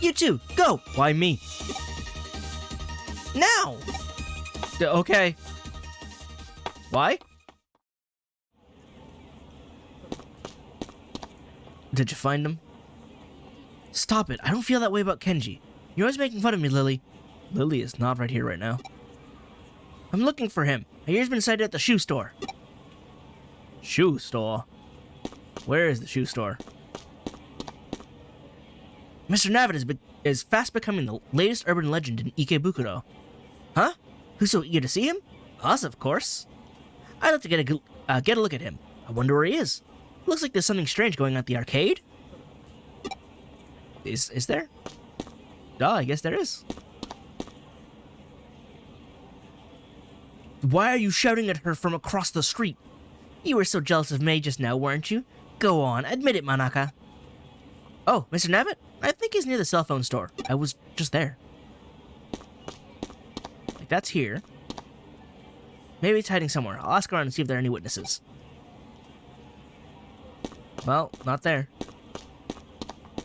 You too, go! Why me? Now! Okay. Why? Did you find him? Stop it, I don't feel that way about Kenji. You're always making fun of me, Lily. Lily is not right here right now. I'm looking for him. I hear he's been sighted at the shoe store. Shoe store? Where is the shoe store? Mr. Navet is fast becoming the latest urban legend in Ikebukuro. Huh? Who's so eager to see him? Us, of course. I'd like to get a look at him. I wonder where he is. Looks like there's something strange going on at the arcade. Is there? Oh, I guess there is. Why are you shouting at her from across the street? You were so jealous of May just now, weren't you? Go on, admit it, Manaka. Oh, Mr. Navet? I think he's near the cell phone store. I was just there. Like, that's here. Maybe it's hiding somewhere. I'll ask around and see if there are any witnesses. Well, not there.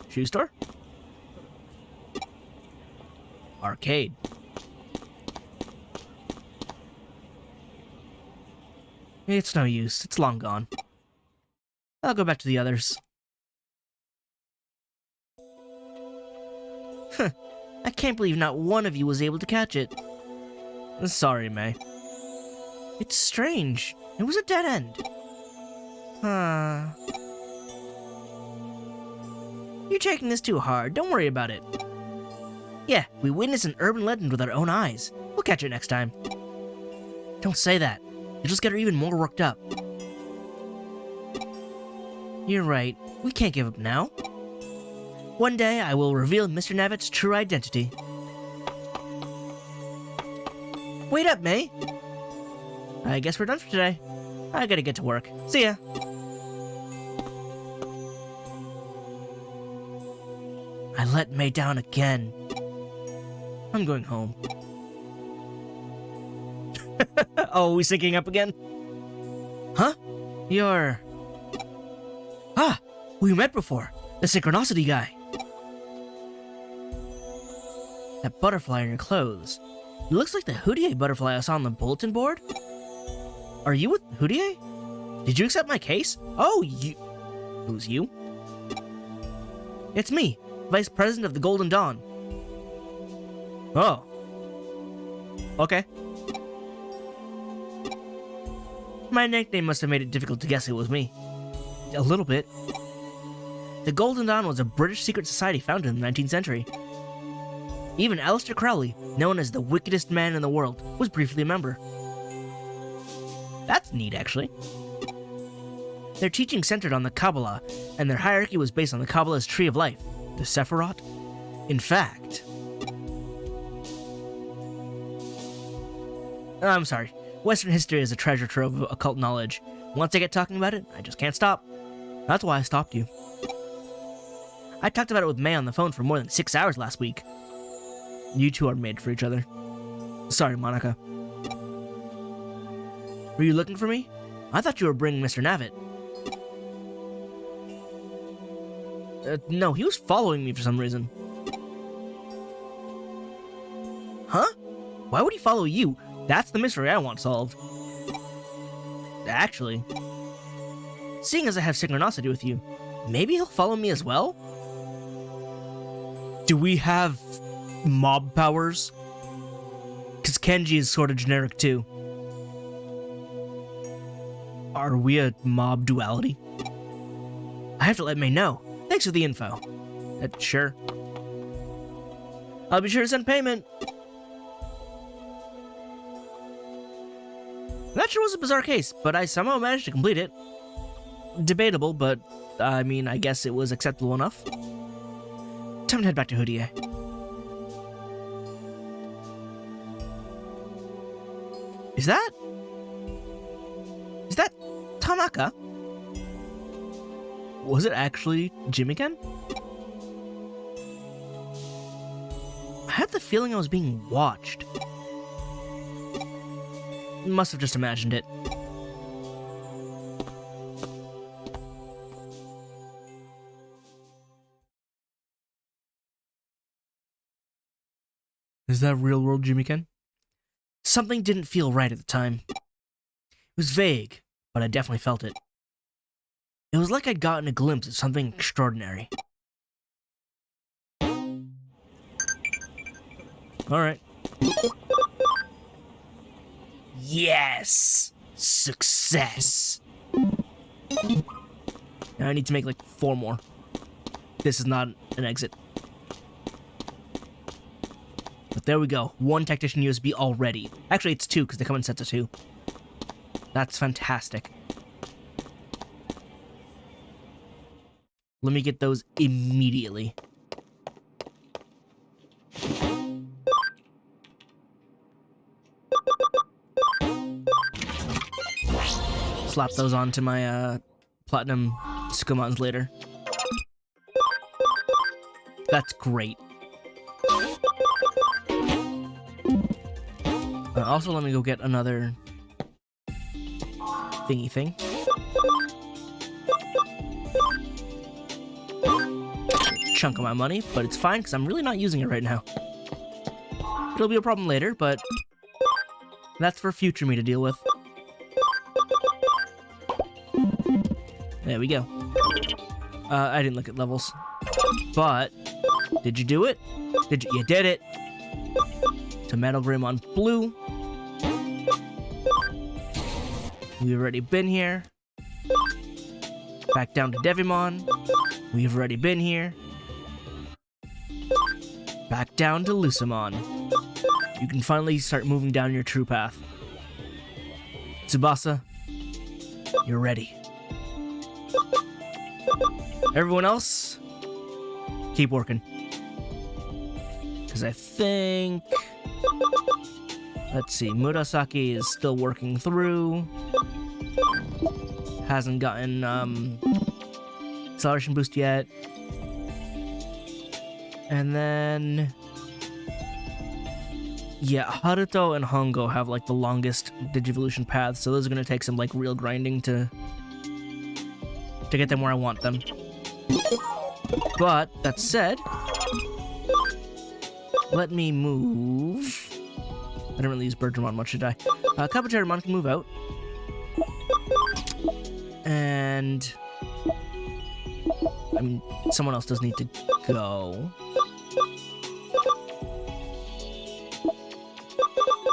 Shoe store? Arcade. It's no use. It's long gone. I'll go back to the others. Huh. I can't believe not one of you was able to catch it. Sorry, May. It's strange. It was a dead end. You're taking this too hard. Don't worry about it. Yeah, we witnessed an urban legend with our own eyes. We'll catch it next time. Don't say that. You'll just get her even more worked up. You're right. We can't give up now. One day, I will reveal Mr. Navet's true identity. Wait up, May. I guess we're done for today. I gotta get to work. See ya. I let May down again. I'm going home. Oh, we syncing up again? Huh? You're... Ah! We met before. The synchronicity guy. That butterfly in your clothes. It looks like the Hoodier butterfly I saw on the bulletin board. Are you with Hoodier? Did you accept my case? Oh, you... Who's you? It's me, Vice President of the Golden Dawn. Oh. Okay. My nickname must have made it difficult to guess it was me. A little bit. The Golden Dawn was a British secret society founded in the 19th century. Even Aleister Crowley, known as the wickedest man in the world, was briefly a member. That's neat, actually. Their teaching centered on the Kabbalah, and their hierarchy was based on the Kabbalah's Tree of Life, the Sephiroth. In fact... I'm sorry. Western history is a treasure trove of occult knowledge. Once I get talking about it, I just can't stop. That's why I stopped you. I talked about it with May on the phone for more than 6 hours last week. You two are made for each other. Sorry, Monica. Were you looking for me? I thought you were bringing Mr. Navet. No, he was following me for some reason. Huh? Why would he follow you? That's the mystery I want solved. Actually, seeing as I have synchronicity with you, maybe he'll follow me as well? Do we have mob powers? Because Kenji is sort of generic too. Are we a mob duality? I have to let May know. Thanks for the info. Sure. I'll be sure to send payment. That sure was a bizarre case, but I somehow managed to complete it. Debatable, but, I mean, I guess it was acceptable enough. Time to head back to Hoodier. Is that Tanaka? Was it actually Jim again? I had the feeling I was being watched. Must have just imagined it. Is that real world, Jimmy Ken? Something didn't feel right at the time. It was vague, but I definitely felt it. It was like I'd gotten a glimpse of something extraordinary. Alright. Yes! Success! Now I need to make like 4 more. This is not an exit. But there we go. 1 tactician USB already. Actually, it's 2 because they come in sets of 2. That's fantastic. Let me get those immediately. Slap those onto my platinum Skumons later. That's great. Also, let me go get another thingy thing. Chunk of my money, but it's fine because I'm really not using it right now. It'll be a problem later, but that's for future me to deal with. There we go. I didn't look at levels, but did you do it? Did you? You did it. To Metal Greymon Blue. We've already been here. Back down to Devimon. We've already been here. Back down to Lucimon. You can finally start moving down your true path. Tsubasa, you're ready. Everyone else, keep working. Because I think... Let's see, Murasaki is still working through. Hasn't gotten acceleration boost yet. And then... Yeah, Haruto and Hongo have like the longest Digivolution paths, so those are going to take some like real grinding to get them where I want them. But, that said, let me move... I don't really use Birdramon much, did I? Kabuterimon can move out. And... I mean, someone else does need to go.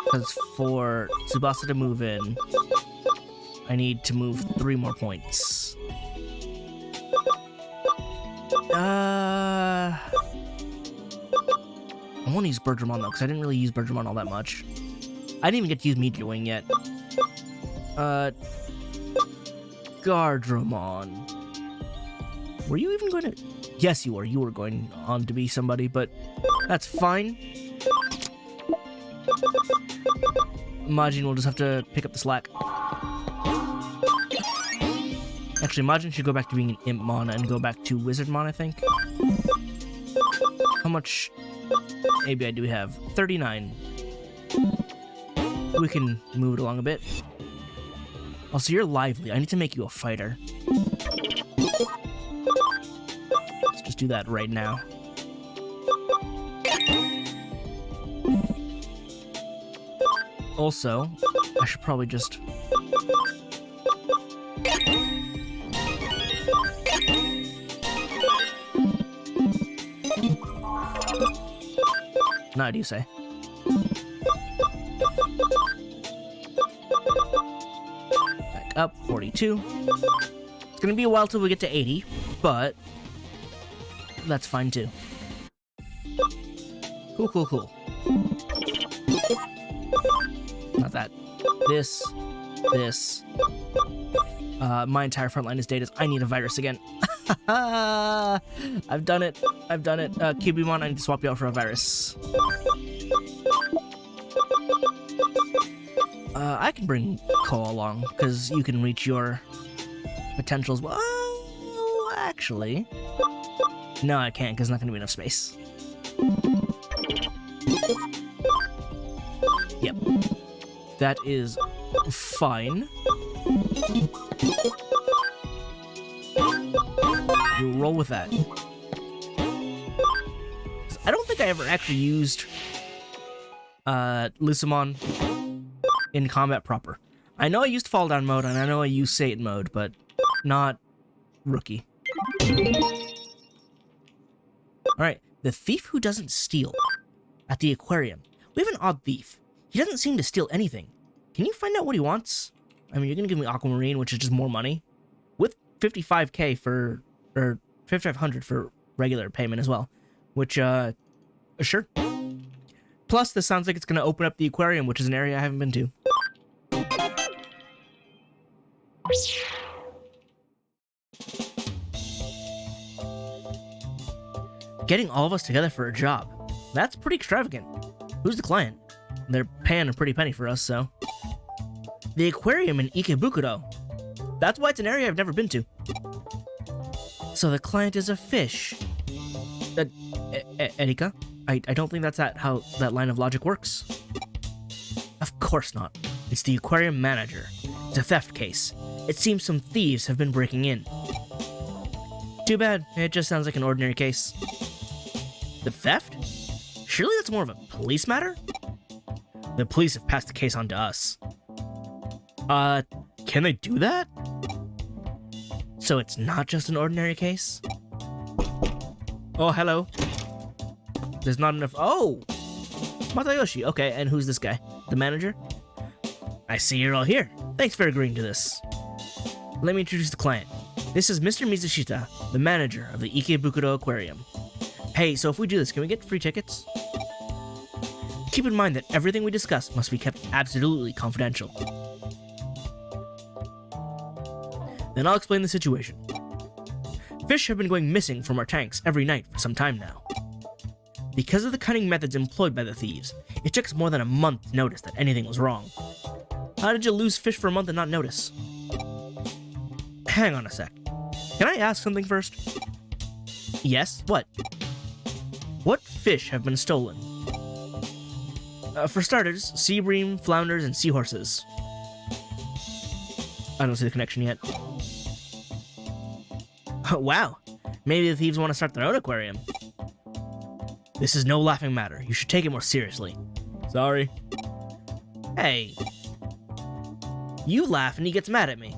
Because for Tsubasa to move in, I need to move 3 more points. I want to use Birdramon though, because I didn't really use Birdramon all that much. I didn't even get to use Meteor Wing yet. Gardramon. Were you even going to... Yes, you were. You were going on to be somebody, but that's fine. Majin will just have to pick up the slack. Actually, Majin should go back to being an Impmon and go back to Wizardmon, I think. How much ABI do we have? 39. We can move it along a bit. Also, you're lively. I need to make you a fighter. Let's just do that right now. Also, I should probably just... Now, do you say? Back up, 42. It's gonna be a while till we get to 80, but that's fine too. Cool, cool, cool. Not that. This. My entire front line is dated. I need a virus again. I've done it. Cubimon, I need to swap you out for a virus. I can bring Ko along, because you can reach your potentials. Well, actually... No, I can't, because there's not going to be enough space. Yep. That is fine. You roll with that. I don't think I ever actually used Lucimon in combat proper. I know I used fall down mode, and I know I used Satan mode, but not rookie. Alright, the thief who doesn't steal. At the aquarium. We have an odd thief. He doesn't seem to steal anything. Can you find out what he wants? I mean, you're gonna give me aquamarine, which is just more money. With 55k for, or 5,500 for regular payment as well. Which, sure. Plus, this sounds like it's gonna open up the aquarium, which is an area I haven't been to. Getting all of us together for a job. That's pretty extravagant. Who's the client? They're paying a pretty penny for us, so. The aquarium in Ikebukuro. That's why it's an area I've never been to. So the client is a fish. Erika? I don't think that's how that line of logic works. Of course not. It's the aquarium manager. It's a theft case. It seems some thieves have been breaking in. Too bad. It just sounds like an ordinary case. The theft? Surely that's more of a police matter? The police have passed the case on to us. Can they do that? So it's not just an ordinary case? Oh, hello. There's not enough. Oh! Matayoshi. Okay, and who's this guy? The manager? I see you're all here. Thanks for agreeing to this. Let me introduce the client. This is Mr. Mizushita, the manager of the Ikebukuro Aquarium. Hey, so if we do this, can we get free tickets? Keep in mind that everything we discuss must be kept absolutely confidential. Then I'll explain the situation. Fish have been going missing from our tanks every night for some time now. Because of the cunning methods employed by the thieves, it took us more than a month to notice that anything was wrong. How did you lose fish for a month and not notice? Hang on a sec. Can I ask something first? Yes, what? What fish have been stolen? For starters, sea bream, flounders, and seahorses. I don't see the connection yet. Oh, wow. Maybe the thieves want to start their own aquarium. This is no laughing matter. You should take it more seriously. Sorry. Hey. You laugh and he gets mad at me.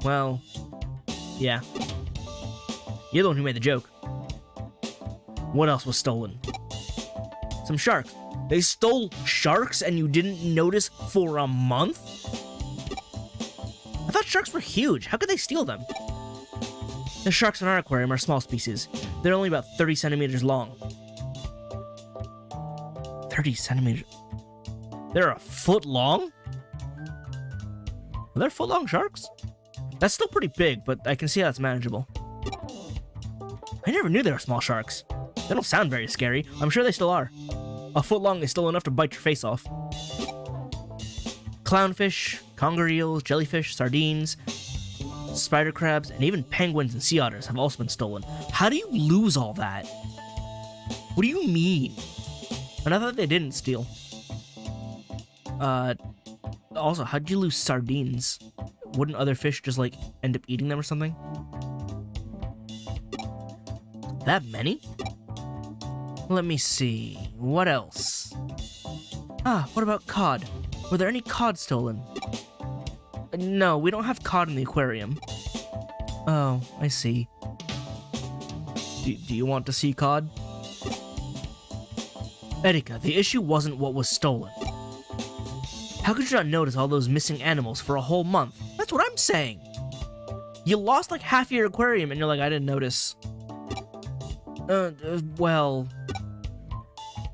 Well, yeah. You're the one who made the joke. What else was stolen? Some sharks. They stole sharks and you didn't notice for a month? I thought sharks were huge. How could they steal them? The sharks in our aquarium are small species. They're only about 30 centimeters long. 30 centimeters? They're a foot long? Are there foot-long sharks? That's still pretty big, but I can see how it's manageable. I never knew there were small sharks. They don't sound very scary. I'm sure they still are. A foot long is still enough to bite your face off. Clownfish, conger eels, jellyfish, sardines, spider crabs, and even penguins and sea otters have also been stolen. How do you lose all that? What do you mean? And I thought they didn't steal. Also, how'd you lose sardines? Wouldn't other fish just, like, end up eating them or something? That many? Let me see. What else? What about cod? Were there any cod stolen? No, we don't have cod in the aquarium. Oh, I see. Do you want to see cod? Erika, the issue wasn't what was stolen. How could you not notice all those missing animals for a whole month? That's what I'm saying. You lost like half your aquarium and you're like, I didn't notice. Well...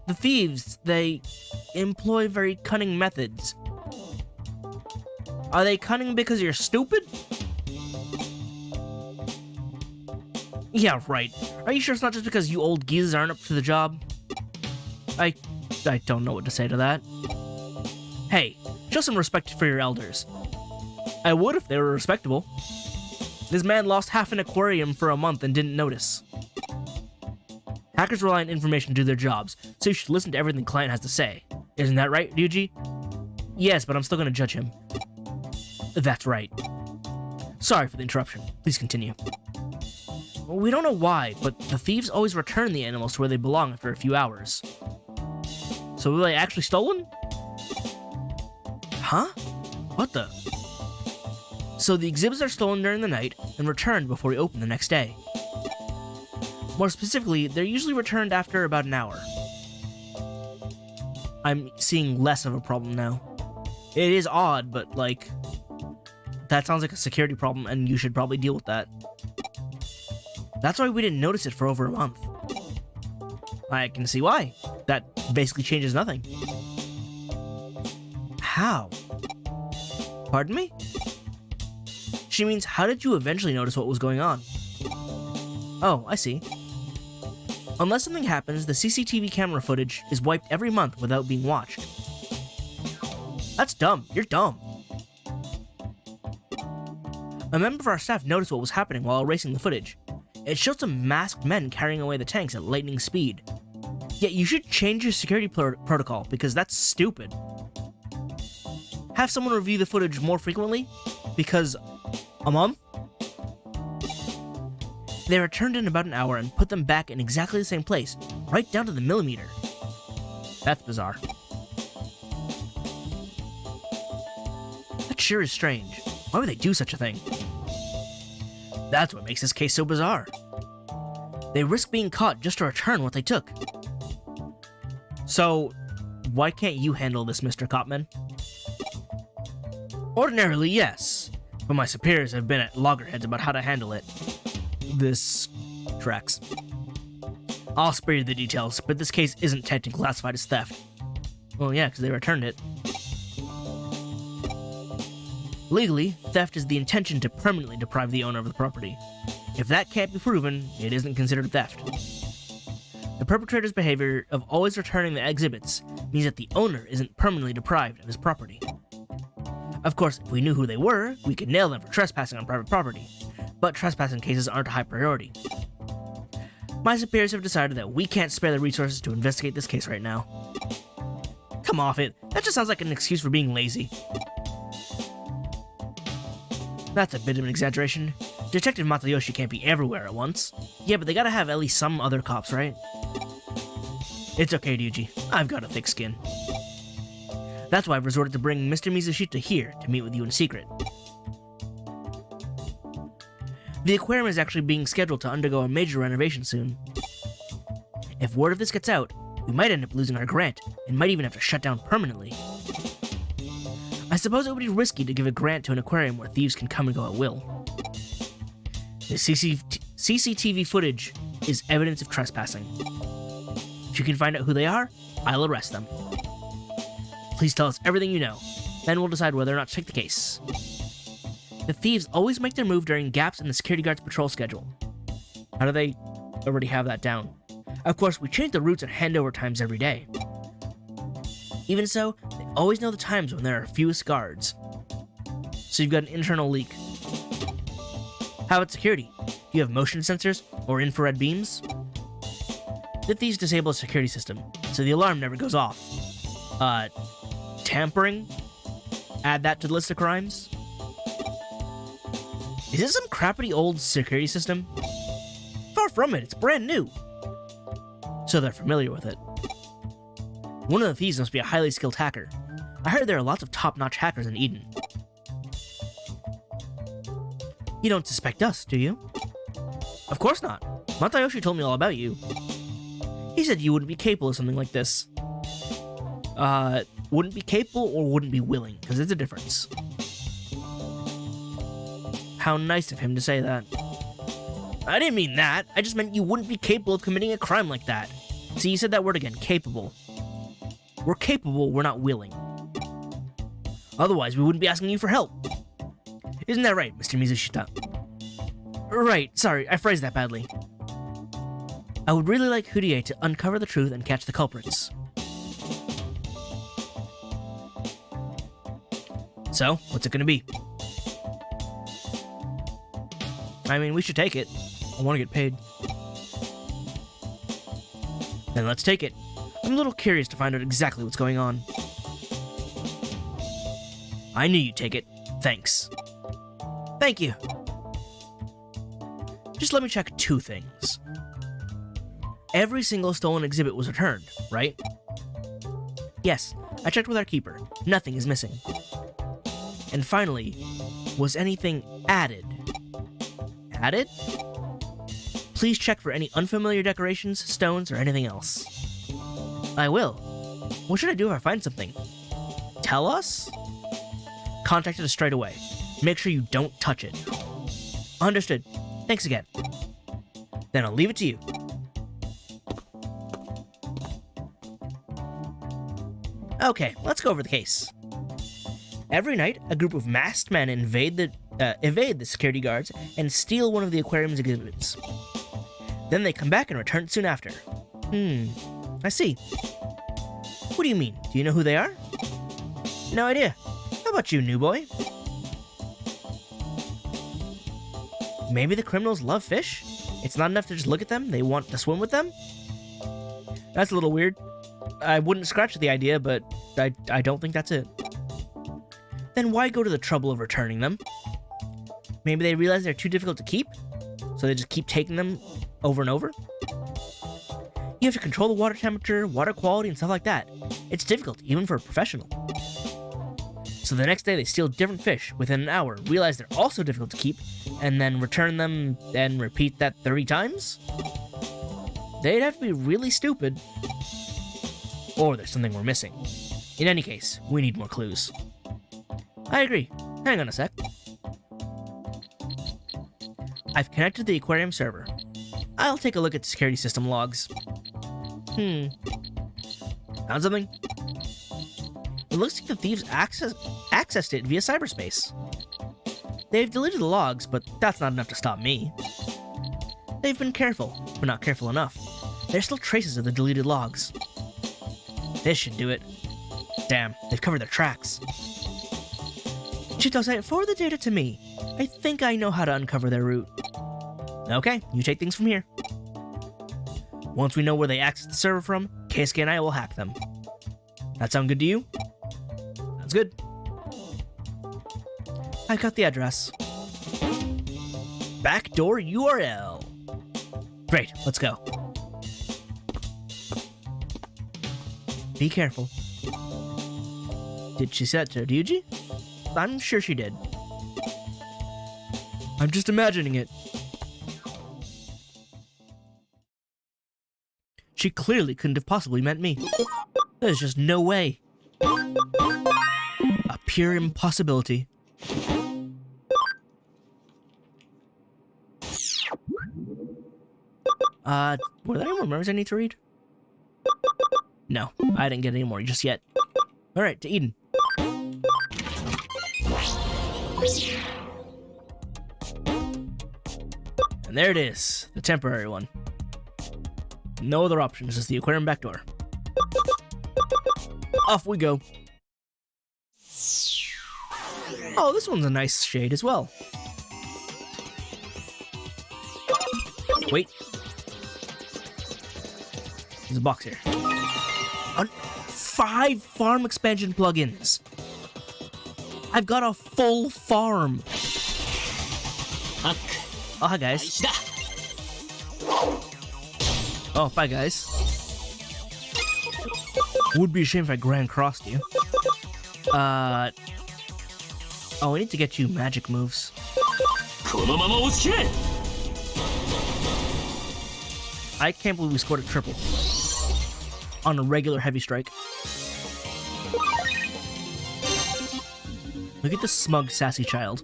The thieves, they employ very cunning methods. Are they cunning because you're stupid? Yeah, right. Are you sure it's not just because you old geezers aren't up to the job? I don't know what to say to that. Hey, show some respect for your elders. I would if they were respectable. This man lost half an aquarium for a month and didn't notice. Hackers rely on information to do their jobs, so you should listen to everything the client has to say. Isn't that right, Ryuji? Yes, but I'm still gonna judge him. That's right. Sorry for the interruption. Please continue. We don't know why, but the thieves always return the animals to where they belong after a few hours. So were they actually stolen? Huh? What the? So the exhibits are stolen during the night and returned before we open the next day. More specifically, they're usually returned after about an hour. I'm seeing less of a problem now. It is odd, but like, that sounds like a security problem and you should probably deal with that. That's why we didn't notice it for over a month. I can see why. That basically changes nothing. How? Pardon me? She means, how did you eventually notice what was going on? Oh, I see. Unless something happens, the CCTV camera footage is wiped every month without being watched. That's dumb. You're dumb. A member of our staff noticed what was happening while erasing the footage. It shows some masked men carrying away the tanks at lightning speed. Yet you should change your security protocol, because that's stupid. Have someone review the footage more frequently? Because a month? They returned in about an hour and put them back in exactly the same place, right down to the millimeter. That's bizarre. That sure is strange. Why would they do such a thing? That's what makes this case so bizarre. They risk being caught just to return what they took. So, why can't you handle this, Mr. Copman? Ordinarily, yes, but my superiors have been at loggerheads about how to handle it. This tracks. I'll spare you the details, but this case isn't technically classified as theft. Well, yeah, because they returned it. Legally, theft is the intention to permanently deprive the owner of the property. If that can't be proven, it isn't considered theft. The perpetrator's behavior of always returning the exhibits means that the owner isn't permanently deprived of his property. Of course, if we knew who they were, we could nail them for trespassing on private property, but trespassing cases aren't a high priority. My superiors have decided that we can't spare the resources to investigate this case right now. Come off it, that just sounds like an excuse for being lazy. That's a bit of an exaggeration. Detective Matayoshi can't be everywhere at once. Yeah, but they gotta have at least some other cops, right? It's okay, Ryuji. I've got a thick skin. That's why I've resorted to bringing Mr. Mizushita here to meet with you in secret. The aquarium is actually being scheduled to undergo a major renovation soon. If word of this gets out, we might end up losing our grant, and might even have to shut down permanently. I suppose it would be risky to give a grant to an aquarium where thieves can come and go at will. The CCTV footage is evidence of trespassing. If you can find out who they are, I'll arrest them. Please tell us everything you know, then we'll decide whether or not to take the case. The thieves always make their move during gaps in the security guard's patrol schedule. How do they already have that down? Of course, we change the routes and handover times every day. Even so, they always know the times when there are fewest guards. So you've got an internal leak. How about security? Do you have motion sensors or infrared beams? The thieves disable a security system, so the alarm never goes off. Tampering? Add that to the list of crimes? Is this some crappy old security system? Far from it, it's brand new. So they're familiar with it. One of the thieves must be a highly skilled hacker. I heard there are lots of top-notch hackers in Eden. You don't suspect us, do you? Of course not. Matayoshi told me all about you. He said you wouldn't be capable of something like this. Wouldn't be capable or wouldn't be willing, because there's a difference. How nice of him to say that. I didn't mean that. I just meant you wouldn't be capable of committing a crime like that. See, you said that word again, capable. We're capable, we're not willing. Otherwise, we wouldn't be asking you for help. Isn't that right, Mr. Mizushita? Right, sorry, I phrased that badly. I would really like Hudie to uncover the truth and catch the culprits. So, what's it gonna be? I mean, we should take it. I want to get paid. Then let's take it. I'm a little curious to find out exactly what's going on. I knew you'd take it. Thanks. Thank you. Just let me check two things. Every single stolen exhibit was returned, right? Yes, I checked with our keeper. Nothing is missing. And finally, was anything added? Added? Please check for any unfamiliar decorations, stones, or anything else. I will. What should I do if I find something? Tell us? Contact us straight away. Make sure you don't touch it. Understood. Thanks again. Then I'll leave it to you. Okay, let's go over the case. Every night, a group of masked men evade the security guards and steal one of the aquarium's exhibits. Then they come back and return soon after. I see. What do you mean? Do you know who they are? No idea. How about you, new boy? Maybe the criminals love fish? It's not enough to just look at them, they want to swim with them? That's a little weird. I wouldn't scratch at the idea, but I don't think that's it. Then why go to the trouble of returning them? Maybe they realize they're too difficult to keep, so they just keep taking them over and over? You have to control the water temperature, water quality, and stuff like that. It's difficult, even for a professional. So the next day they steal different fish within an hour, realize they're also difficult to keep, and then return them and repeat that 30 times? They'd have to be really stupid. Or there's something we're missing. In any case, we need more clues. I agree. Hang on a sec. I've connected the aquarium server. I'll take a look at the security system logs. Found something? It looks like the thieves accessed it via cyberspace. They've deleted the logs, but that's not enough to stop me. They've been careful, but not careful enough. There's still traces of the deleted logs. This should do it. Damn, they've covered their tracks. Chitose, forward the data to me. I think I know how to uncover their route. Okay, you take things from here. Once we know where they access the server from, Keisuke and I will hack them. That sound good to you? Sounds good. I got the address. Backdoor URL. Great, let's go. Be careful. Did she set to Ryuji? I'm sure she did. I'm just imagining it. She clearly couldn't have possibly meant me. There's just no way. A pure impossibility. Were there any more memories I need to read? No, I didn't get any more just yet. Alright, to Eden. And there it is, the temporary one. No other options, just the aquarium back door. Off we go. Oh, this one's a nice shade as well. Wait. There's a box here. 5 farm expansion plugins. I've got a full farm. Oh, hi guys. Oh, bye guys. Would be a shame if I grand crossed you. Oh, I need to get you magic moves. I can't believe we scored a triple on a regular heavy strike. Look at this smug, sassy child.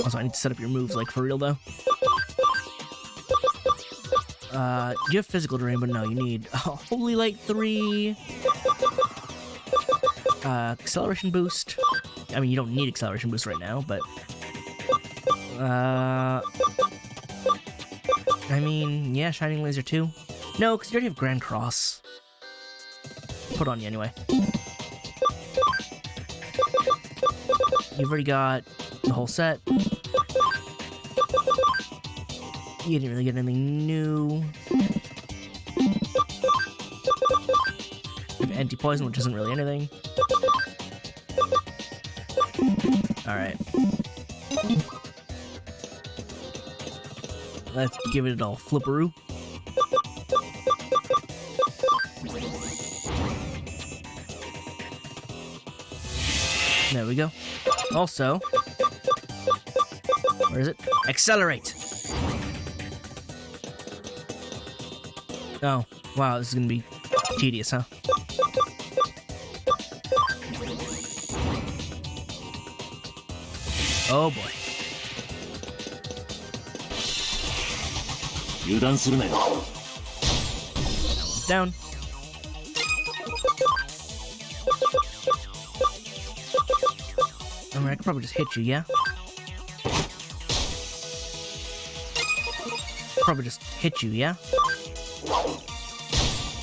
Also, I need to set up your moves, like, for real, though. You have physical drain, but no, you need Holy Light 3. Acceleration boost. I mean, you don't need acceleration boost right now, but... I mean, yeah, Shining Laser 2. No, because you already have Grand Cross. Put on you anyway. You've already got the whole set. You didn't really get anything new. You have anti-poison, which isn't really anything. Alright. Let's give it all flipperoo. There we go. Also, where is it? Accelerate! Oh, wow, this is gonna be tedious, huh? Oh boy. Down. I mean, I could probably just hit you, yeah? Probably just hit you, yeah?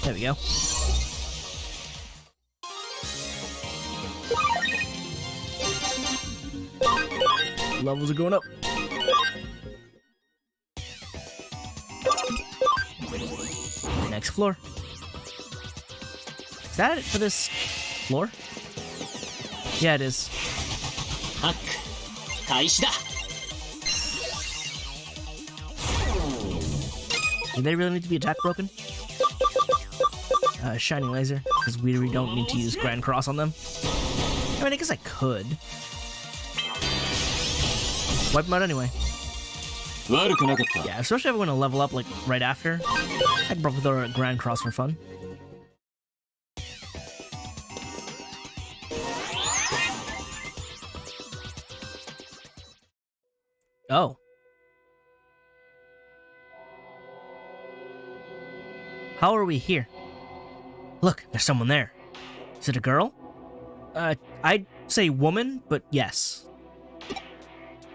There we go. Levels are going up. Next floor. Is that it for this floor? Yeah, it is. Do they really need to be attack broken? Shining laser, because we really don't need to use Grand Cross on them. I mean, I guess I could. Wipe them out anyway. Yeah, especially if I want to level up, like, right after. I'd probably throw a Grand Cross for fun. Oh. How are we here? Look, there's someone there. Is it a girl? I'd say woman, but yes.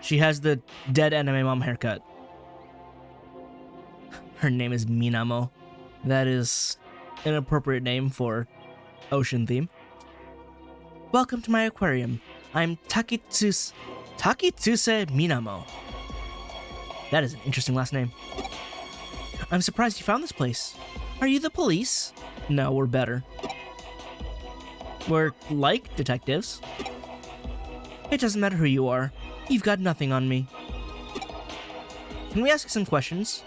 She has the dead anime mom haircut. Her name is Minamo. That is an appropriate name for ocean theme. Welcome to my aquarium. I'm Takitsuse Minamo. That is an interesting last name. I'm surprised you found this place. Are you the police? No, we're better. We're like detectives. It doesn't matter who you are. You've got nothing on me. Can we ask some questions?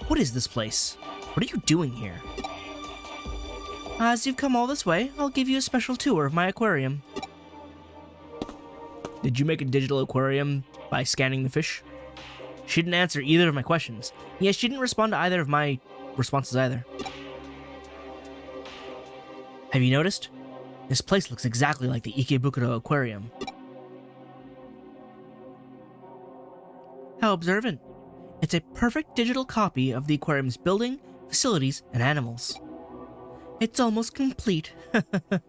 What is this place? What are you doing here? As you've come all this way, I'll give you a special tour of my aquarium. Did you make a digital aquarium by scanning the fish? She didn't answer either of my questions. Yes, she didn't respond to either of my responses either. Have you noticed? This place looks exactly like the Ikebukuro Aquarium. How observant. It's a perfect digital copy of the aquarium's building, facilities, and animals. It's almost complete.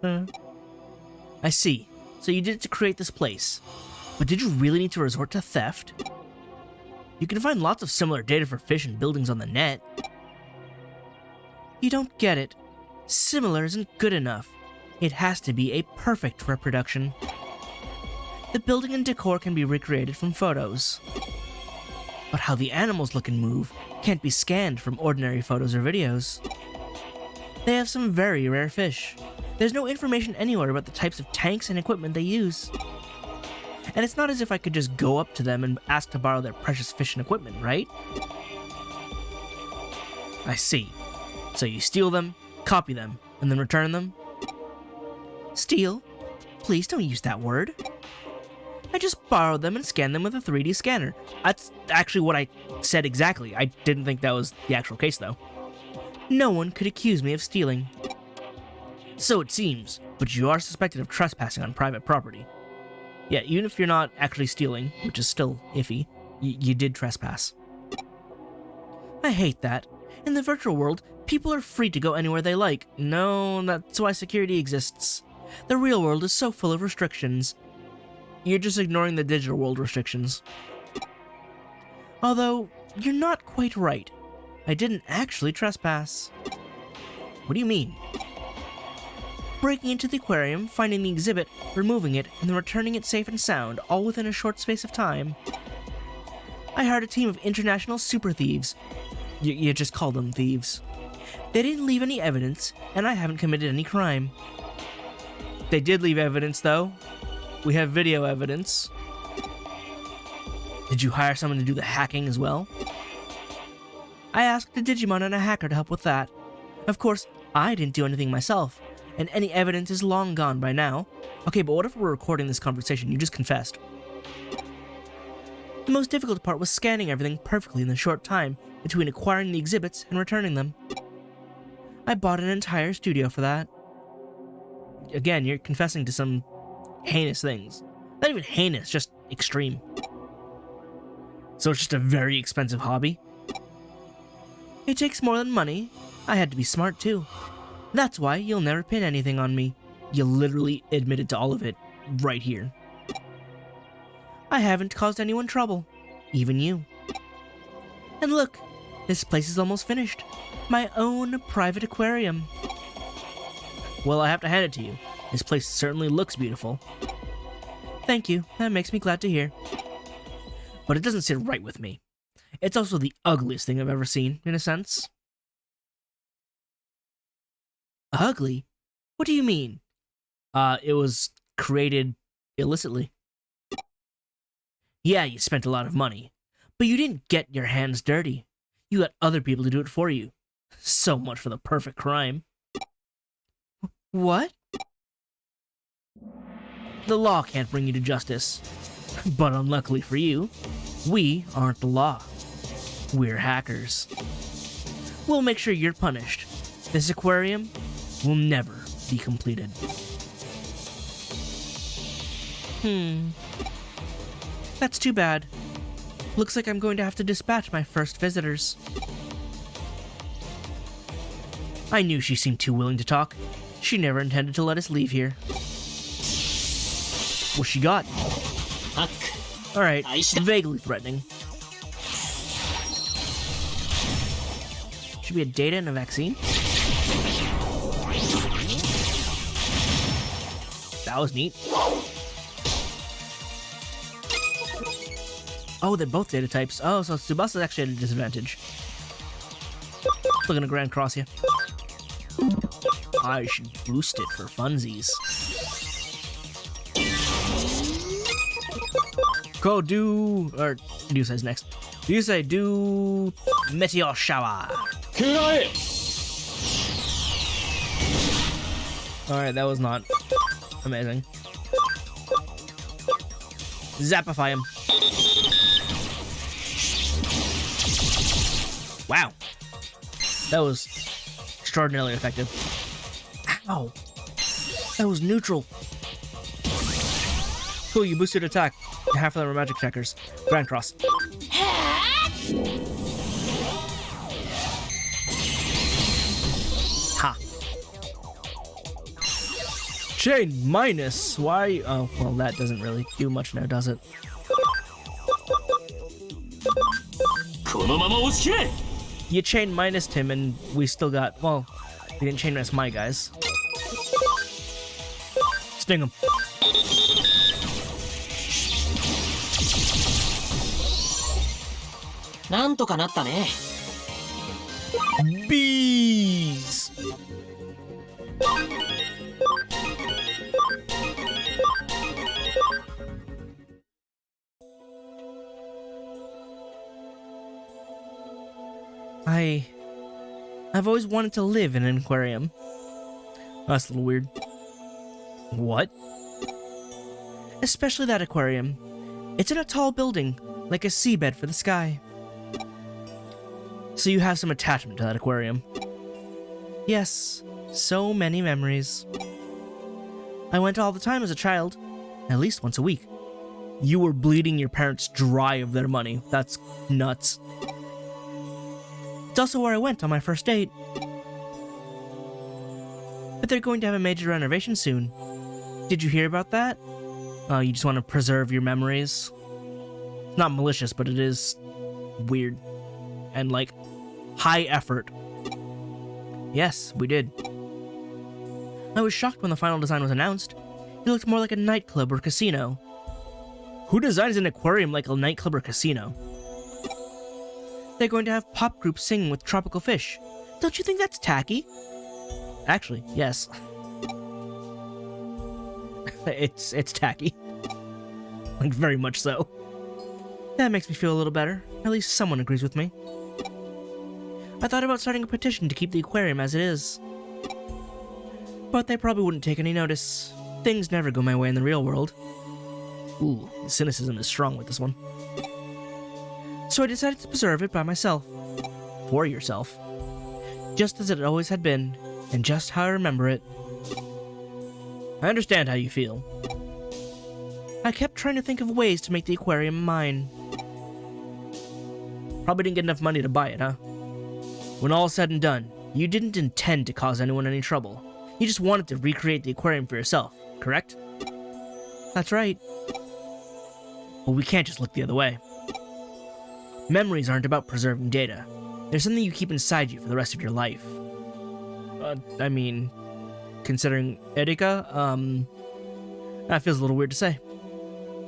I see. So you did it to create this place. But did you really need to resort to theft? You can find lots of similar data for fish and buildings on the net. You don't get it. Similar isn't good enough. It has to be a perfect reproduction. The building and decor can be recreated from photos. But how the animals look and move can't be scanned from ordinary photos or videos. They have some very rare fish. There's no information anywhere about the types of tanks and equipment they use. And it's not as if I could just go up to them and ask to borrow their precious fish and equipment, right? I see. So you steal them, copy them, and then return them? Steal? Please don't use that word. I just borrowed them and scanned them with a 3D scanner. That's actually what I said exactly. I didn't think that was the actual case, though. No one could accuse me of stealing. So it seems, but you are suspected of trespassing on private property. Yeah, even if you're not actually stealing, which is still iffy, you did trespass. I hate that. In the virtual world, people are free to go anywhere they like. No, that's why security exists. The real world is so full of restrictions. You're just ignoring the digital world restrictions. Although, you're not quite right. I didn't actually trespass. What do you mean? Breaking into the aquarium, finding the exhibit, removing it, and then returning it safe and sound, all within a short space of time. I hired a team of international super thieves. You just call them thieves. They didn't leave any evidence, and I haven't committed any crime. They did leave evidence, though. We have video evidence. Did you hire someone to do the hacking as well? I asked a Digimon and a hacker to help with that. Of course, I didn't do anything myself. and any evidence is long gone by now. Okay, but what if we're recording this conversation? You just confessed. The most difficult part was scanning everything perfectly in the short time between acquiring the exhibits and returning them. I bought an entire studio for that. Again, you're confessing to some heinous things. Not even heinous, just extreme. So it's just a very expensive hobby? It takes more than money. I had to be smart too. That's why you'll never pin anything on me. You literally admitted to all of it right here. I haven't caused anyone trouble. Even you. And look, this place is almost finished. My own private aquarium. Well, I have to hand it to you. This place certainly looks beautiful. Thank you, that makes me glad to hear. But it doesn't sit right with me. It's also the ugliest thing I've ever seen, in a sense. Ugly? What do you mean? It was created illicitly. Yeah, you spent a lot of money, but you didn't get your hands dirty. You got other people to do it for you. So much for the perfect crime. What? The law can't bring you to justice. But unluckily for you, we aren't the law. We're hackers. We'll make sure you're punished. This aquarium will never be completed. That's too bad. Looks like I'm going to have to dispatch my first visitors. I knew she seemed too willing to talk. She never intended to let us leave here. What she got? Alright, vaguely threatening. Should be a data and a vaccine? That was neat. Oh, they're both data types. Oh, so Tsubasa's actually at a disadvantage. Still gonna Grand Cross you. I should boost it for funsies. Go do... or Ryusei's next. Ryusei, do... Meteor Shower. Alright, that was not amazing. Zapify him. Wow. That was extraordinarily effective. Ow. That was neutral. Cool, you boosted attack. Half of them are magic checkers. Grand Cross. Ha. Chain minus. Why? Oh, well, that doesn't really do much now, does it? You chain minused him and we still got, well, we didn't chain minus my guys. Sting him. Bees! I've always wanted to live in an aquarium. That's a little weird. What? Especially that aquarium. It's in a tall building, like a seabed for the sky. So you have some attachment to that aquarium. Yes, so many memories. I went all the time as a child, at least once a week. You were bleeding your parents dry of their money. That's nuts. It's also where I went on my first date. But they're going to have a major renovation soon. Did you hear about that? Oh, you just want to preserve your memories? It's not malicious, but it is weird. And, like, high effort. Yes, we did. I was shocked when the final design was announced. It looked more like a nightclub or casino. Who designs an aquarium like a nightclub or casino? They're going to have pop groups singing with tropical fish. Don't you think that's tacky? Actually, yes. It's tacky. Like, very much so. That makes me feel a little better. At least someone agrees with me. I thought about starting a petition to keep the aquarium as it is. But they probably wouldn't take any notice. Things never go my way in the real world. Ooh, cynicism is strong with this one. So I decided to preserve it by myself. For yourself. Just as it always had been, and just how I remember it. I understand how you feel. I kept trying to think of ways to make the aquarium mine. Probably didn't get enough money to buy it, huh? When all's said and done, you didn't intend to cause anyone any trouble. You just wanted to recreate the aquarium for yourself, correct? That's right. Well, we can't just look the other way. Memories aren't about preserving data. They're something you keep inside you for the rest of your life. I mean, considering Erika, that feels a little weird to say.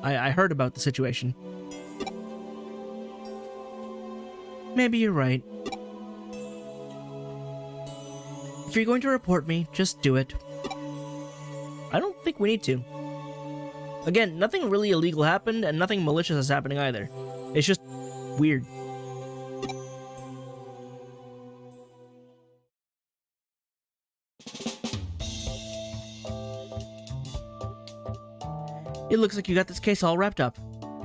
I heard about the situation. Maybe you're right. If you're going to report me, just do it. I don't think we need to. Again, nothing really illegal happened, and nothing malicious is happening either. It's just weird. It looks like you got this case all wrapped up.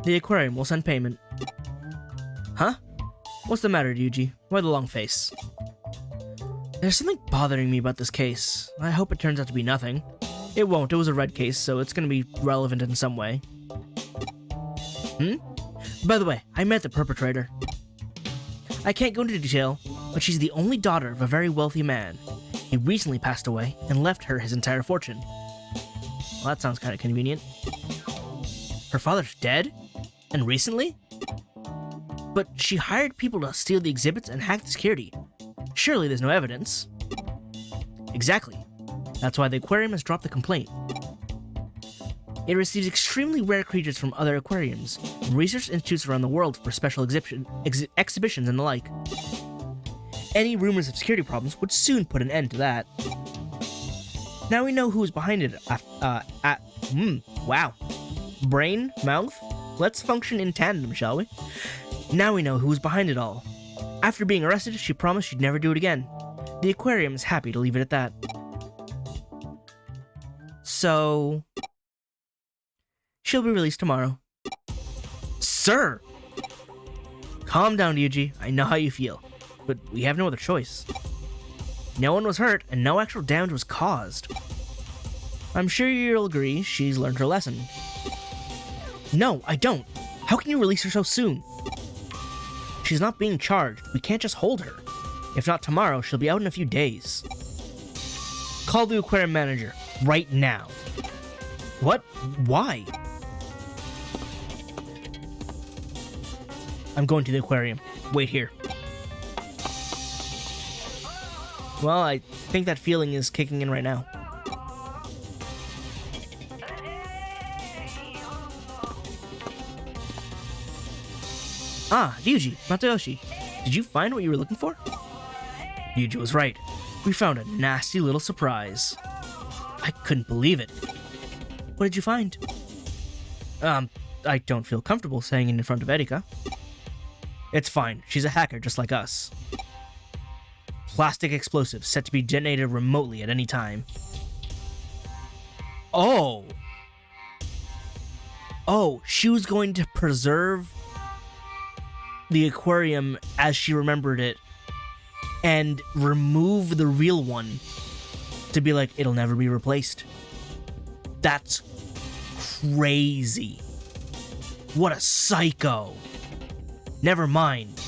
The aquarium will send payment. Huh? What's the matter, Yuji? Why the long face? There's something bothering me about this case. I hope it turns out to be nothing. It won't. It was a red case, so it's gonna be relevant in some way. By the way, I met the perpetrator. I can't go into detail, but she's the only daughter of a very wealthy man. He recently passed away and left her his entire fortune. Well, that sounds kind of convenient. Her father's dead? And recently? But she hired people to steal the exhibits and hack the security. Surely there's no evidence. Exactly. That's why the aquarium has dropped the complaint. It receives extremely rare creatures from other aquariums, and research institutes around the world for special exhibitions and the like. Any rumors of security problems would soon put an end to that. Now we know who is behind it. Wow. Brain, mouth, let's function in tandem, shall we? Now we know who is behind it all. After being arrested, she promised she'd never do it again. The aquarium is happy to leave it at that. So... she'll be released tomorrow. Sir! Calm down, Yuji. I know how you feel. But we have no other choice. No one was hurt, and no actual damage was caused. I'm sure you'll agree she's learned her lesson. No, I don't. How can you release her so soon? She's not being charged. We can't just hold her. If not tomorrow, she'll be out in a few days. Call the aquarium manager. Right now. What? Why? I'm going to the aquarium. Wait here. Well, I think that feeling is kicking in right now. Ah, Ryuji, Matayoshi. Did you find what you were looking for? Ryuji was right. We found a nasty little surprise. I couldn't believe it. What did you find? I don't feel comfortable saying it in front of Erika. It's fine. She's a hacker just like us. Plastic explosives set to be detonated remotely at any time. Oh! Oh, she was going to preserve the aquarium as she remembered it and remove the real one to be like, it'll never be replaced. That's crazy. What a psycho. Never mind.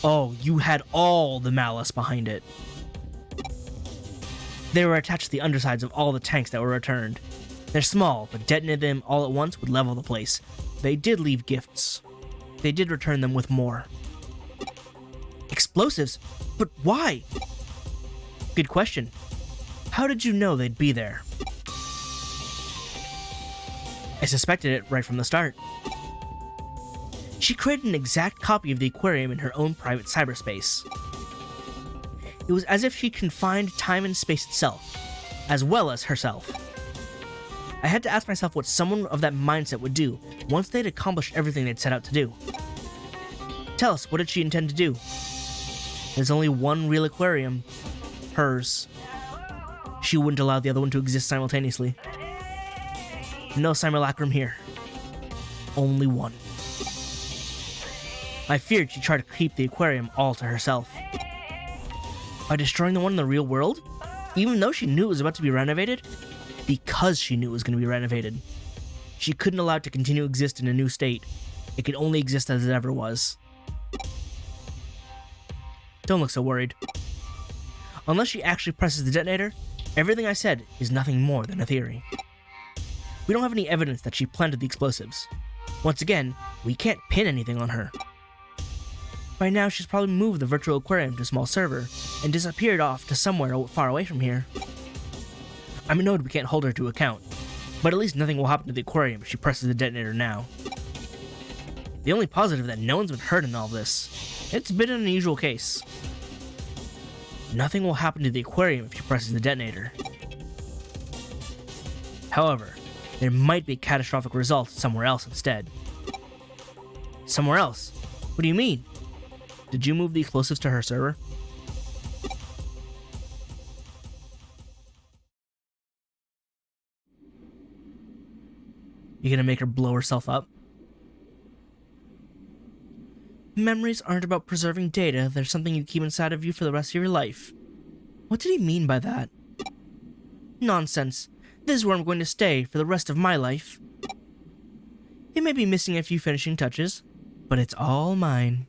Oh, you had all the malice behind it. They were attached to the undersides of all the tanks that were returned. They're small, but detonating them all at once would level the place. They did leave gifts. They did return them with more. Explosives? But why? Good question. How did you know they'd be there? I suspected it right from the start. She created an exact copy of the aquarium in her own private cyberspace. It was as if she confined time and space itself, as well as herself. I had to ask myself what someone of that mindset would do once they'd accomplished everything they'd set out to do. Tell us, what did she intend to do? There's only one real aquarium. Hers. She wouldn't allow the other one to exist simultaneously. No simulacrum here. Only one. I feared she'd try to keep the aquarium all to herself. By destroying the one in the real world? Even though she knew it was about to be renovated? Because she knew it was going to be renovated. She couldn't allow it to continue to exist in a new state. It could only exist as it ever was. Don't look so worried. Unless she actually presses the detonator, everything I said is nothing more than a theory. We don't have any evidence that she planted the explosives. Once again, we can't pin anything on her. By now, she's probably moved the virtual aquarium to a small server and disappeared off to somewhere far away from here. I'm annoyed we can't hold her to account, but at least nothing will happen to the aquarium if she presses the detonator now. The only positive that no one's been hurt in all this. It's been an unusual case. Nothing will happen to the aquarium if she presses the detonator. However, there might be a catastrophic result somewhere else instead. Somewhere else? What do you mean? Did you move the explosives to her server? You gonna make her blow herself up? Memories aren't about preserving data, they're something you keep inside of you for the rest of your life. What did he mean by that? Nonsense. This is where I'm going to stay for the rest of my life. It may be missing a few finishing touches, but it's all mine.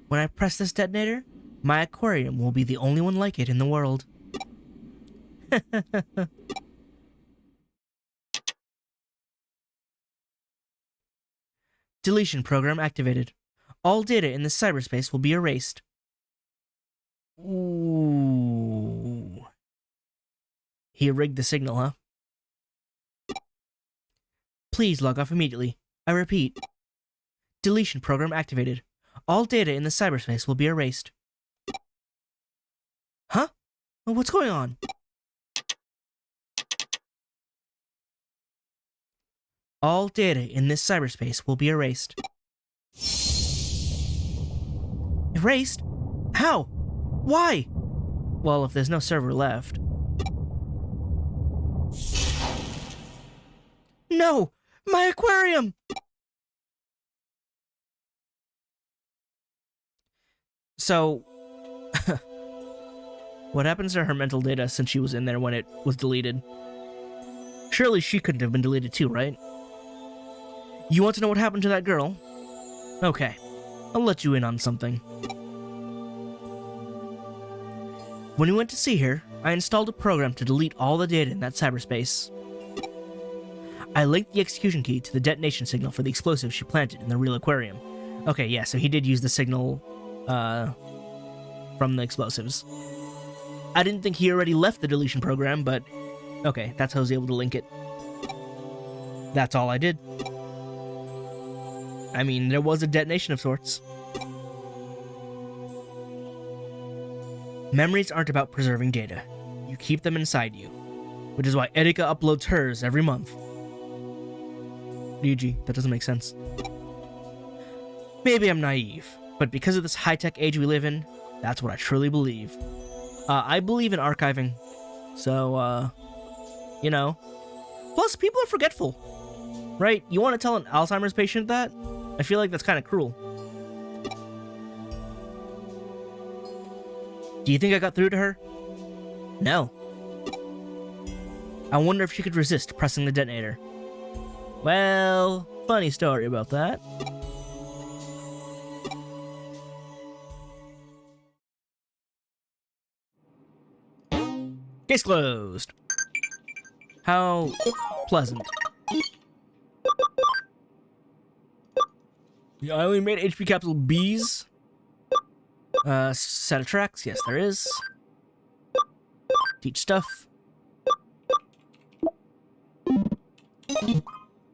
When I press this detonator, my aquarium will be the only one like it in the world. Deletion program activated. All data in this cyberspace will be erased. Ooh. He rigged the signal, huh? Please log off immediately. I repeat. Deletion program activated. All data in the cyberspace will be erased. Huh? What's going on? All data in this cyberspace will be erased. Erased? How? Why? Well, if there's no server left. No! My aquarium! So, what happens to her mental data since she was in there when it was deleted? Surely she couldn't have been deleted too, right? You want to know what happened to that girl? Okay, I'll let you in on something. When we went to see her, I installed a program to delete all the data in that cyberspace. I linked the execution key to the detonation signal for the explosive she planted in the real aquarium. Okay, yeah, so he did use the signal from the explosives. I didn't think he already left the deletion program, but okay, that's how I was able to link it. That's all I did. I mean, there was a detonation of sorts. Memories aren't about preserving data. You keep them inside you. Which is why Erika uploads hers every month. Ryuji, that doesn't make sense. Maybe I'm naive, but because of this high-tech age we live in, that's what I truly believe. I believe in archiving. So, you know. Plus, people are forgetful. Right? You want to tell an Alzheimer's patient that? I feel like that's kind of cruel. Do you think I got through to her? No. I wonder if she could resist pressing the detonator. Well, funny story about that. Case closed. How pleasant. I only made HP capsule B's. Set of tracks. Yes, there is. Teach stuff.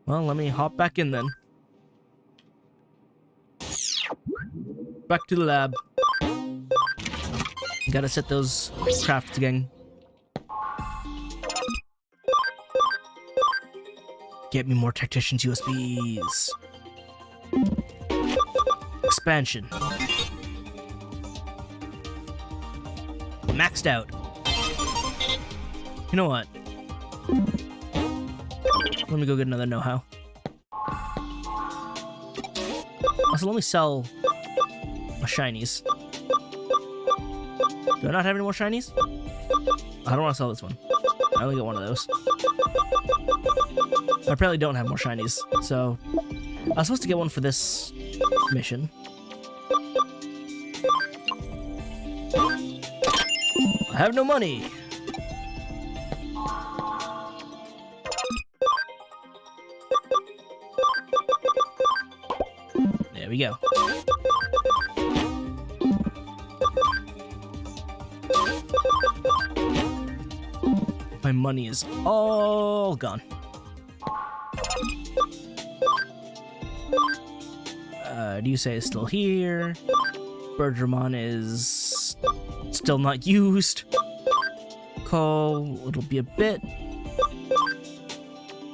Well, let me hop back in then. Back to the lab. Gotta set those crafts again. Get me more Tacticians USBs. Expansion. Maxed out. You know what? Let me go get another know-how. Also, let me sell my shinies. Do I not have any more shinies? I don't want to sell this one. I only got one of those. I apparently don't have more shinies, so I was supposed to get one for this mission. I have no money. There we go. My money is all gone. Do you say it's still here? Bergermon is still not used. Call, it'll be a bit.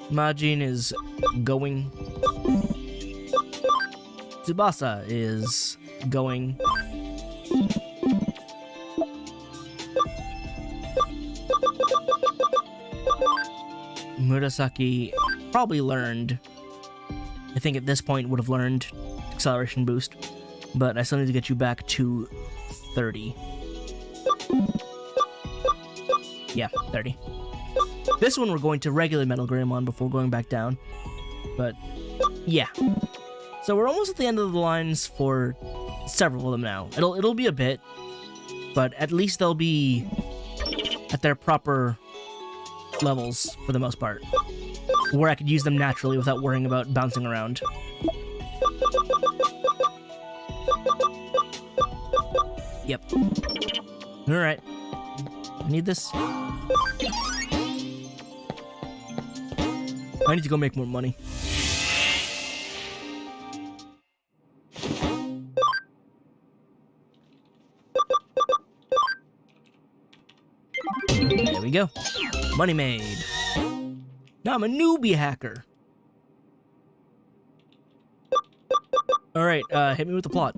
Majin is going. Tsubasa is going. Murasaki probably learned. I think at this point would have learned acceleration boost, but I still need to get you back to 30. Yeah, 30. This one we're going to regular Metal Greymon before going back down, but yeah. So we're almost at the end of the lines for several of them now. It'll be a bit, but at least they'll be at their proper levels for the most part, where I could use them naturally without worrying about bouncing around. Yep. Alright. I need this. I need to go make more money. There we go. Money made. Now I'm a newbie hacker. Alright, hit me with the plot.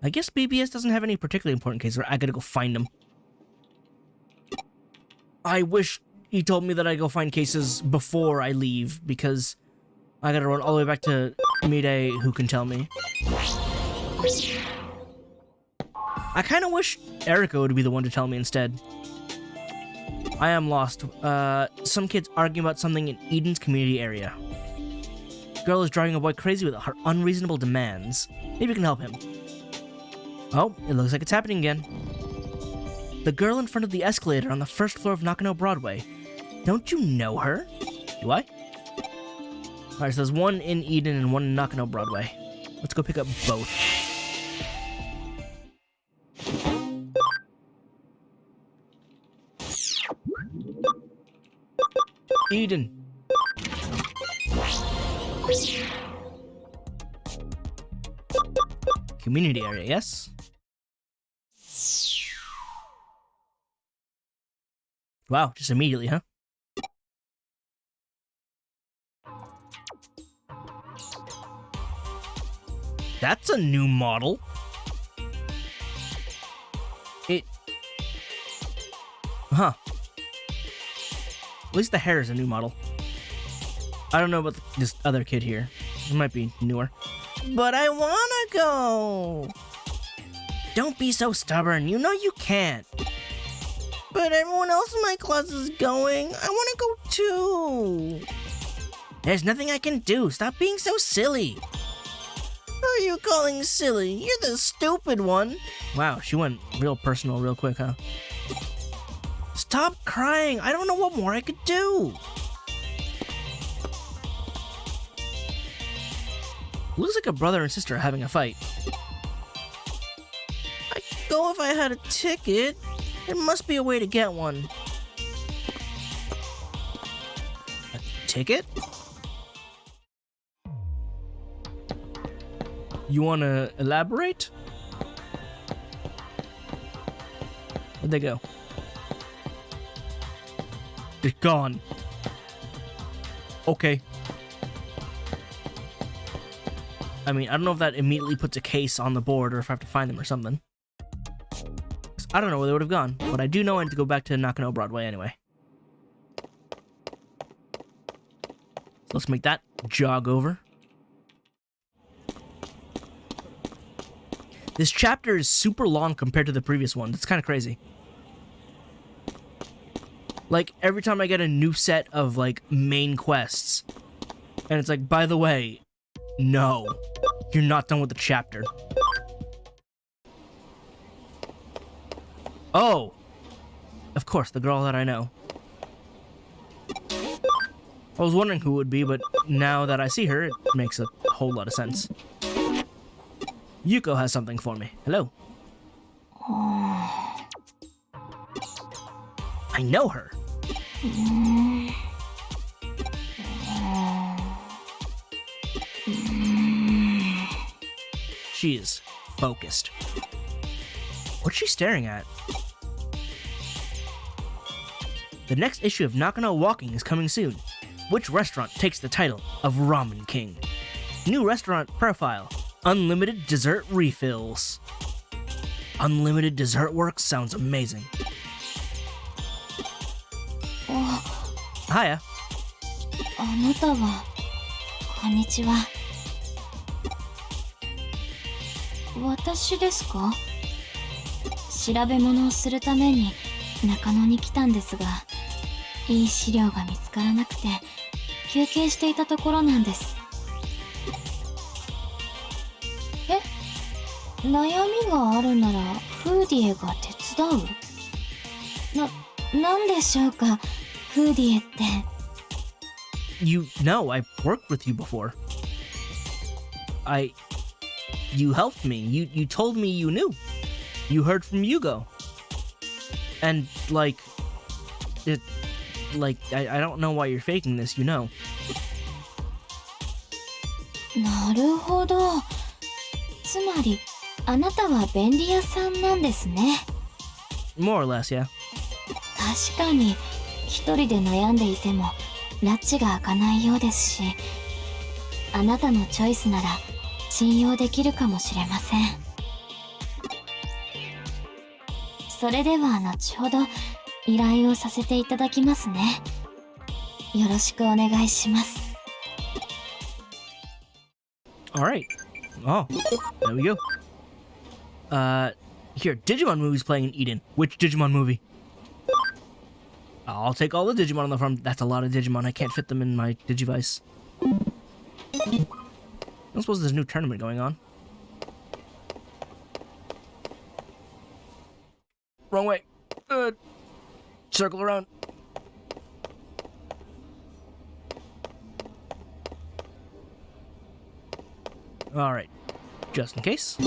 I guess BBS doesn't have any particularly important cases where I gotta go find them. I wish he told me that I go find cases before I leave, because I gotta run all the way back to Mide, who can tell me. I kinda wish Erica would be the one to tell me instead. I am lost. Some kids arguing about something in Eden's community area. Girl is driving a boy crazy with her unreasonable demands. Maybe we can help him. Oh, it looks like it's happening again. The girl in front of the escalator on the first floor of Nakano Broadway. Don't you know her? Do I? Alright, so there's one in Eden and one in Nakano Broadway. Let's go pick up both. Eden. Community area, yes? Wow, just immediately, huh? That's a new model. Huh. At least the hair is a new model. I don't know about this other kid here. It might be newer. But I wanna go! Don't be so stubborn, you know you can't. But everyone else in my class is going. I wanna go too. There's nothing I can do. Stop being so silly. Who are you calling silly? You're the stupid one. Wow, she went real personal real quick, huh? Stop crying. I don't know what more I could do. Looks like a brother and sister are having a fight. I'd go if I had a ticket. There must be a way to get one. A ticket? You want to elaborate? Where'd they go? It's gone. Okay. I mean, I don't know if that immediately puts a case on the board or if I have to find them or something. I don't know where they would have gone, but I do know I need to go back to Nakano Broadway anyway. So let's make that jog over. This chapter is super long compared to the previous one. That's kind of crazy. Like, every time I get a new set of, like, main quests, and it's like, by the way, no, you're not done with the chapter. Oh, of course, the girl that I know. I was wondering who it would be, but now that I see her, it makes a whole lot of sense. Yuko has something for me. Hello. I know her. She is focused. What's she staring at? The next issue of Nakano Walking is coming soon. Which restaurant takes the title of Ramen King? New restaurant profile. Unlimited dessert refills. Unlimited dessert works sounds amazing. Hiya. あなたは、こんにちは。私ですか？調べ物をするために中野に来たんですが、いい資料が見つからなくて休憩していたところなんです。悩みがあるならフーディエが手伝う？なんでしょうか、フーディエって。You know, I've worked with you before. You helped me. You told me you knew. You heard from Yugo. And, I don't know why you're faking this, you know. なるほど。つまり、あなたは便利屋さんなんですね。More or less, yeah. 確かに、一人で悩んでいても、拉致が開かないようですし、あなたのチョイスなら信用できるかもしれません。それでは後ほど依頼をさせていただきますね。よろしくお願いします。Alright. Oh, there we go. Here, Digimon movie's playing in Eden. Which Digimon movie? I'll take all the Digimon on the farm. That's a lot of Digimon. I can't fit them in my Digivice. I don't suppose there's a new tournament going on. Wrong way. Circle around. Alright. Just in case.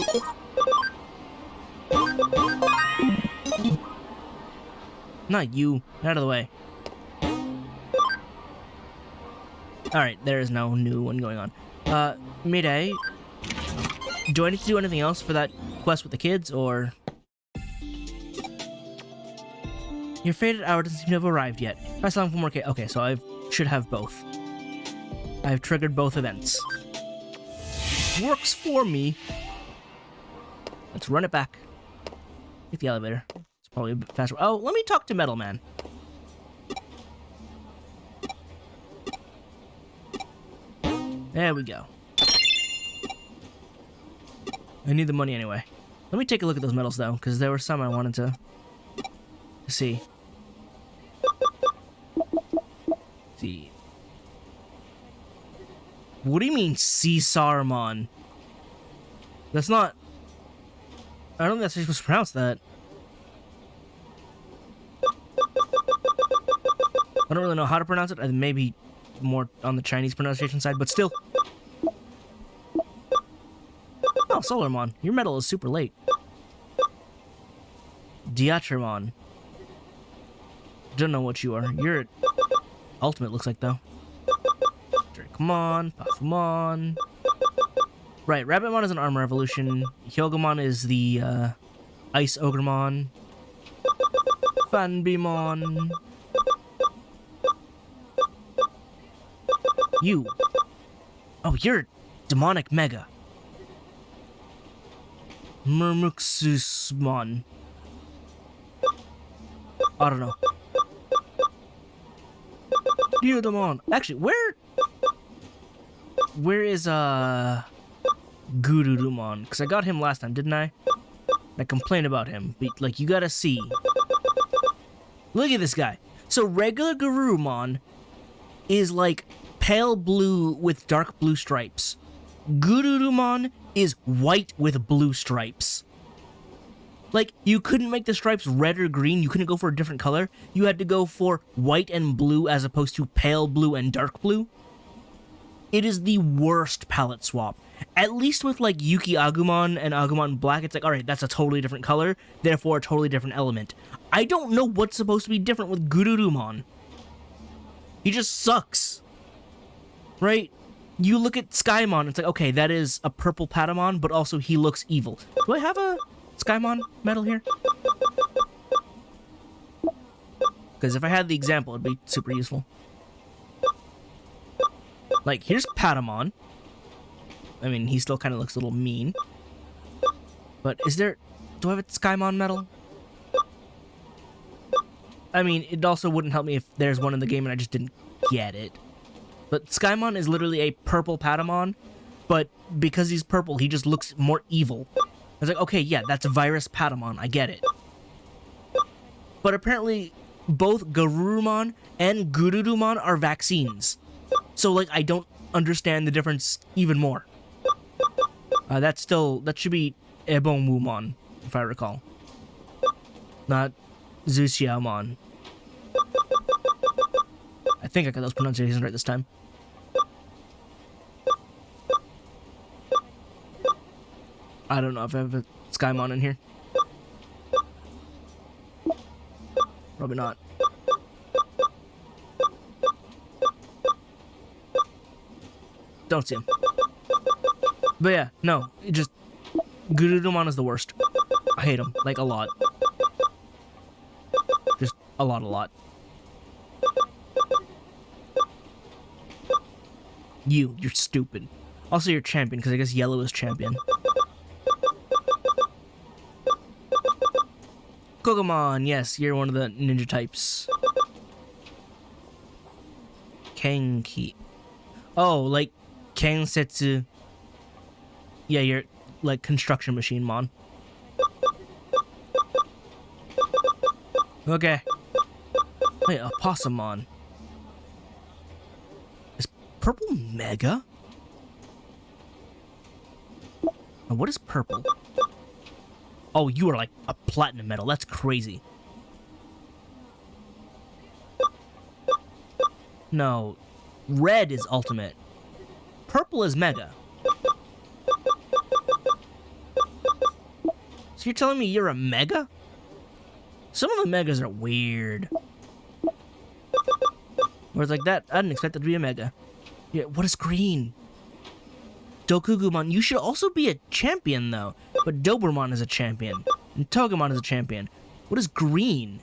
Not you. Out of the way. Alright, there is no new one going on. Midday. Do I need to do anything else for that quest with the kids, or... Your fated hour doesn't seem to have arrived yet. Press on for more okay, so I should have both. I've triggered both events. Works for me. Let's run it back. Take the elevator. It's probably a bit faster. Oh, let me talk to Metal Man. There we go. I need the money anyway. Let me take a look at those medals, though, because there were some I wanted to see. See. What do you mean, Caesarmon? That's not... I don't think that's how you're supposed to pronounce that. I don't really know how to pronounce it. Maybe more on the Chinese pronunciation side, but still. Oh, Solarmon. Your medal is super late. Diatramon. Don't know what you are. You're ultimate, looks like, though. Drakomon, Pafumon. Right, Rabbitmon is an armor evolution. Hyogomon is the Ice Ogremon. Fanbimon. You. Oh, you're Demonic Mega. Murmuxusmon. I don't know. Digimon. Actually, where is Gururumon? Because I got him last time, didn't I? I complained about him, but like you gotta see. Look at this guy. So regular Gururumon is like pale blue with dark blue stripes. Gururumon is white with blue stripes. Like, you couldn't make the stripes red or green. You couldn't go for a different color. You had to go for white and blue as opposed to pale blue and dark blue. It is the worst palette swap. At least with, like, Yuki Agumon and Agumon Black, it's like, alright, that's a totally different color, therefore a totally different element. I don't know what's supposed to be different with Gururumon. He just sucks. Right? You look at Skymon, it's like, okay, that is a purple Patamon, but also he looks evil. Do I have a Skymon medal here? Because if I had the example, it'd be super useful. Like, here's Patamon. I mean, he still kind of looks a little mean. But is there... Do I have a Skymon medal? I mean, it also wouldn't help me if there's one in the game and I just didn't get it. But Skymon is literally a purple Patamon, but because he's purple, he just looks more evil. I was like, okay, yeah, that's Virus Patamon, I get it. But apparently, both Garurumon and Gururumon are vaccines. So, like, I don't understand the difference even more. That should be Ebonwumon, if I recall. Not Zuxiaomon. I think I got those pronunciations right this time. I don't know if I have a Skymon in here. Probably not. Don't see him. But yeah, no, it just... Gururumon is the worst. I hate him, like, a lot. Just a lot. You're stupid. Also, you're champion, because I guess yellow is champion. Kogamon, yes, you're one of the ninja types. Kenki. Oh, like Kensetsu. Yeah, you're like construction machine mon. Okay. Wait, a Possumon. Is purple Mega? And what is purple? Oh, you are like a platinum medal. That's crazy. No. Red is ultimate. Purple is mega. So you're telling me you're a mega? Some of the megas are weird. Where it's like that, I didn't expect that to be a mega. Yeah, what is green? Dokugumon, you should also be a champion though. But Dobermon is a champion. And Togemon is a champion. What is green?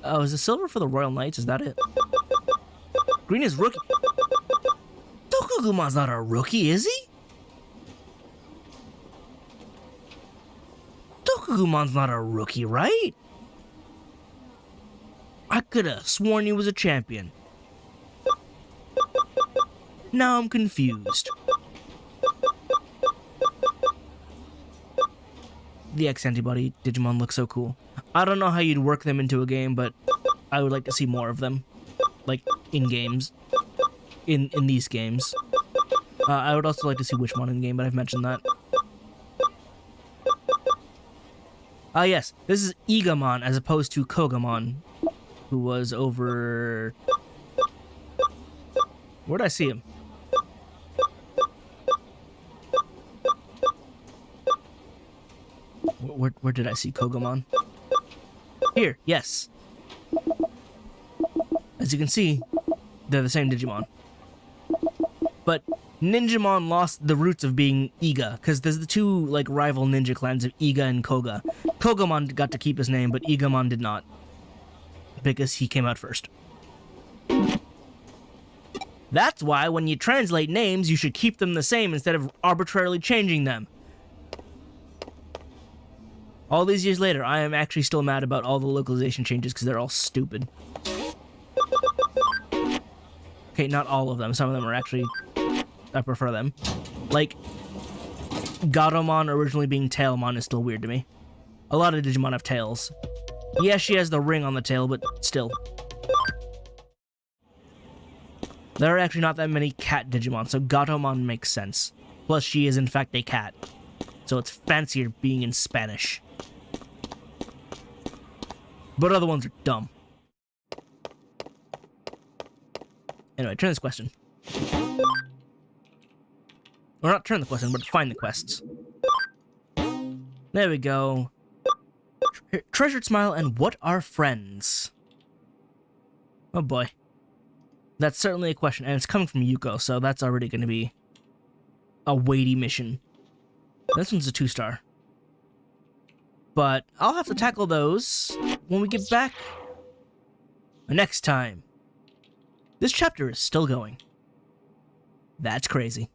Oh, is the silver for the Royal Knights? Is that it? Green is rookie. Dokugumon's not a rookie, is he? Dokugumon's not a rookie, right? I could have sworn he was a champion. Now I'm confused. The X-Antibody Digimon looks so cool. I don't know how you'd work them into a game, but I would like to see more of them. Like, in games. In these games. I would also like to see Witchmon in the game, but I've mentioned that. Ah, yes. This is Igamon as opposed to Kogamon, who was over... Where'd I see him? Where did I see Kogamon? Here, yes. As you can see, they're the same Digimon. But Ninjamon lost the roots of being Iga, because there's the two like rival ninja clans of Iga and Koga. Kogamon got to keep his name, but Igamon did not. Because he came out first. That's why when you translate names, you should keep them the same instead of arbitrarily changing them. All these years later, I am actually still mad about all the localization changes because they're all stupid. Okay, not all of them. Some of them are actually... I prefer them. Like, Gatomon originally being Tailmon is still weird to me. A lot of Digimon have tails. Yeah, she has the ring on the tail, but still. There are actually not that many cat Digimon, so Gatomon makes sense. Plus, she is in fact a cat. So it's fancier being in Spanish. But other ones are dumb. Anyway, turn this question. Or not turn the question, but find the quests. There we go. Treasured Smile and What Are Friends? Oh boy. That's certainly a question, and it's coming from Yuko, so that's already going to be a weighty mission. This one's a 2-star. But I'll have to tackle those when we get back next time. This chapter is still going. That's crazy.